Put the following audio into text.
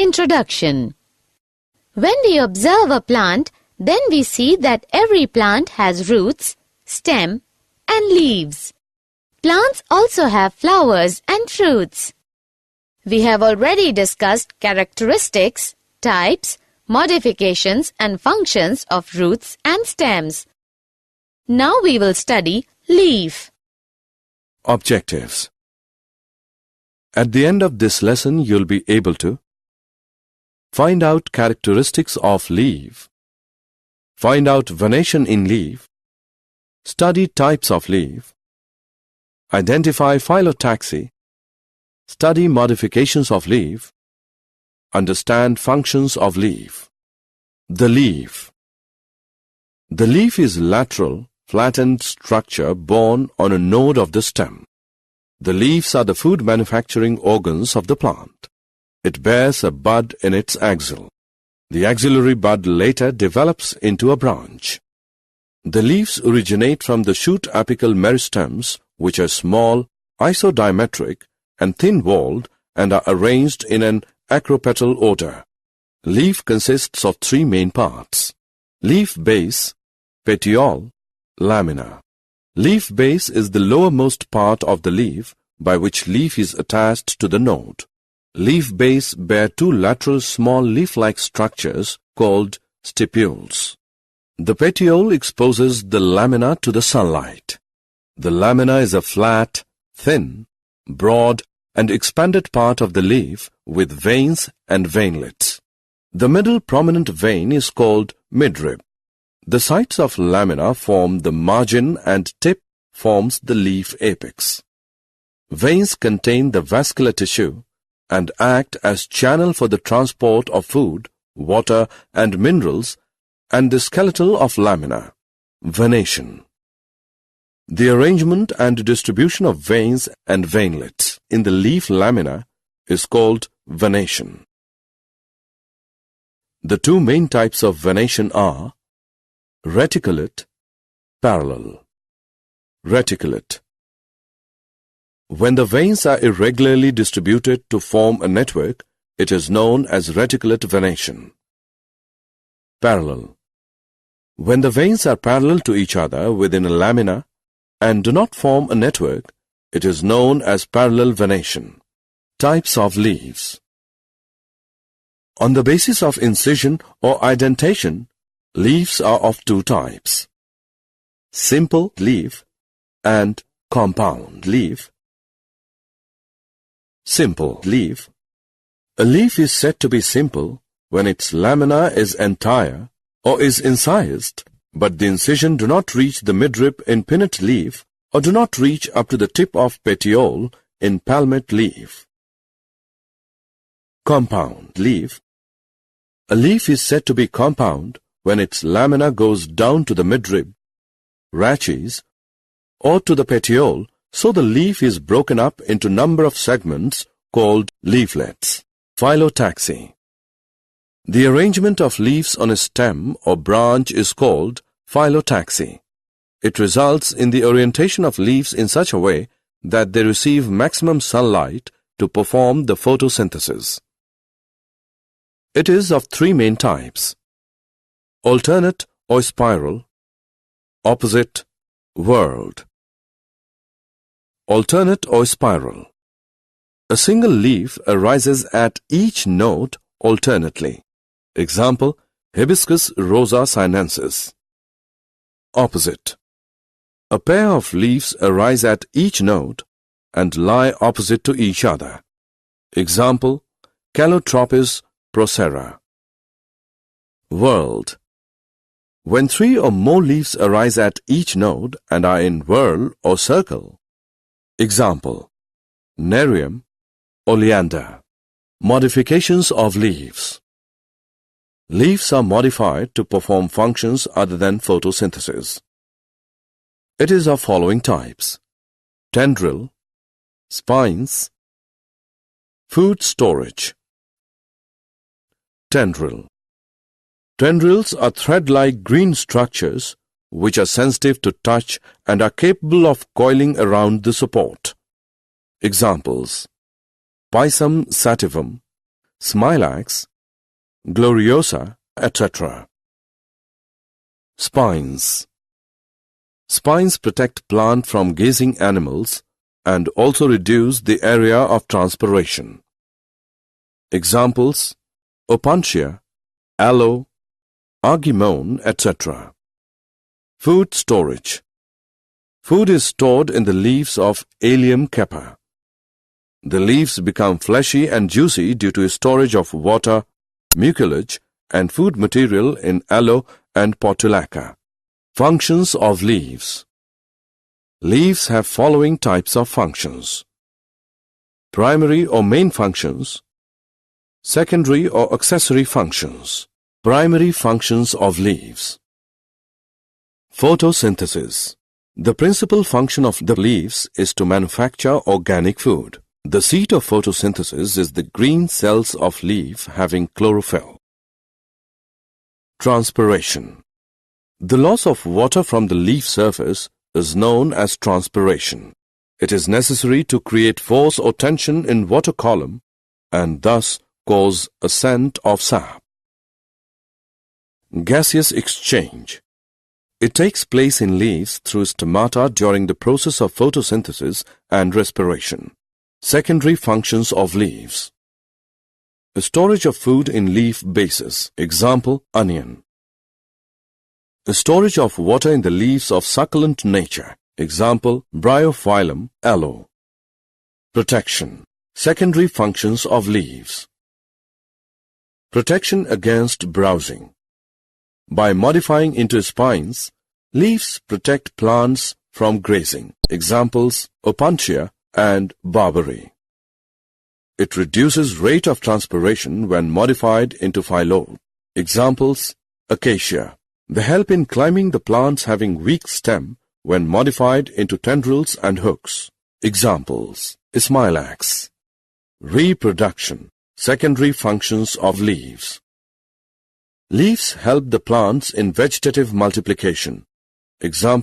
Introduction. When we observe a plant, then we see that every plant has roots, stem, and leaves. Plants also have flowers and fruits. We have already discussed characteristics, types, modifications and functions of roots and stems. Now we will study leaf. Objectives. At the end of this lesson, you'll be able to find out characteristics of leaf, find out venation in leaf, study types of leaf, identify phyllotaxy, study modifications of leaf, understand functions of leaf. The leaf. The leaf is lateral, flattened structure borne on a node of the stem. The leaves are the food manufacturing organs of the plant. It bears a bud in its axil. The axillary bud later develops into a branch. The leaves originate from the shoot apical meristems, which are small, isodiametric, and thin-walled and are arranged in an acropetal order. Leaf consists of three main parts: leaf base, petiole, lamina. Leaf base is the lowermost part of the leaf by which leaf is attached to the node. Leaf base bear two lateral small leaf-like structures called stipules. The petiole exposes the lamina to the sunlight. The lamina is a flat, thin, broad and expanded part of the leaf with veins and veinlets. The middle prominent vein is called midrib. The sides of lamina form the margin and tip forms the leaf apex. Veins contain the vascular tissue and act as channel for the transport of food, water and minerals, and the skeletal of lamina. Venation. The arrangement and distribution of veins and veinlets in the leaf lamina is called venation. The two main types of venation are reticulate, parallel. Reticulate. When the veins are irregularly distributed to form a network, it is known as reticulate venation. Parallel. When the veins are parallel to each other within a lamina and do not form a network, it is known as parallel venation. Types of leaves. On the basis of incision or indentation, leaves are of two types: simple leaf and compound leaf. Simple leaf. A leaf is said to be simple when its lamina is entire or is incised, but the incision do not reach the midrib in pinnate leaf or do not reach up to the tip of petiole in palmate leaf. Compound leaf. A leaf is said to be compound when its lamina goes down to the midrib, rachis, or to the petiole, so the leaf is broken up into number of segments called leaflets. Phyllotaxy. The arrangement of leaves on a stem or branch is called phyllotaxy. It results in the orientation of leaves in such a way that they receive maximum sunlight to perform the photosynthesis. It is of three main types: alternate or spiral, opposite, whorled. Alternate or spiral. A single leaf arises at each node alternately. Example, Hibiscus rosa sinensis. Opposite. A pair of leaves arise at each node and lie opposite to each other. Example, Calotropis procera. Whorled. When three or more leaves arise at each node and are in whorl or circle. Example, Nerium, oleander. Modifications of leaves. Leaves are modified to perform functions other than photosynthesis. It is of following types: tendril, spines, food storage. Tendril. Tendrils are thread-like green structures which are sensitive to touch and are capable of coiling around the support. Examples: Pisum sativum, smilax, gloriosa, etc. Spines. Spines protect plant from grazing animals and also reduce the area of transpiration. Examples: opuntia, aloe, argimone, etc. Food storage. Food is stored in the leaves of Allium cepa. The leaves become fleshy and juicy due to storage of water, mucilage, and food material in aloe and portulaca. Functions of leaves. Leaves have following types of functions: primary or main functions, secondary or accessory functions. Primary functions of leaves. Photosynthesis. The principal function of the leaves is to manufacture organic food. The seat of photosynthesis is the green cells of leaf having chlorophyll. Transpiration. The loss of water from the leaf surface is known as transpiration. It is necessary to create force or tension in water column and thus cause ascent of sap. Gaseous exchange. It takes place in leaves through stomata during the process of photosynthesis and respiration. Secondary functions of leaves. Storage of food in leaf bases. Example, onion. Storage of water in the leaves of succulent nature. Example, bryophyllum, aloe. Protection. Secondary functions of leaves. Protection against browsing. By modifying into spines, leaves protect plants from grazing. Examples, opuntia and barberry. It reduces rate of transpiration when modified into phyllodes. Examples, acacia. They help in climbing the plants having weak stem when modified into tendrils and hooks. Examples, smilax. Reproduction. Secondary functions of leaves. Leaves help the plants in vegetative multiplication. Example,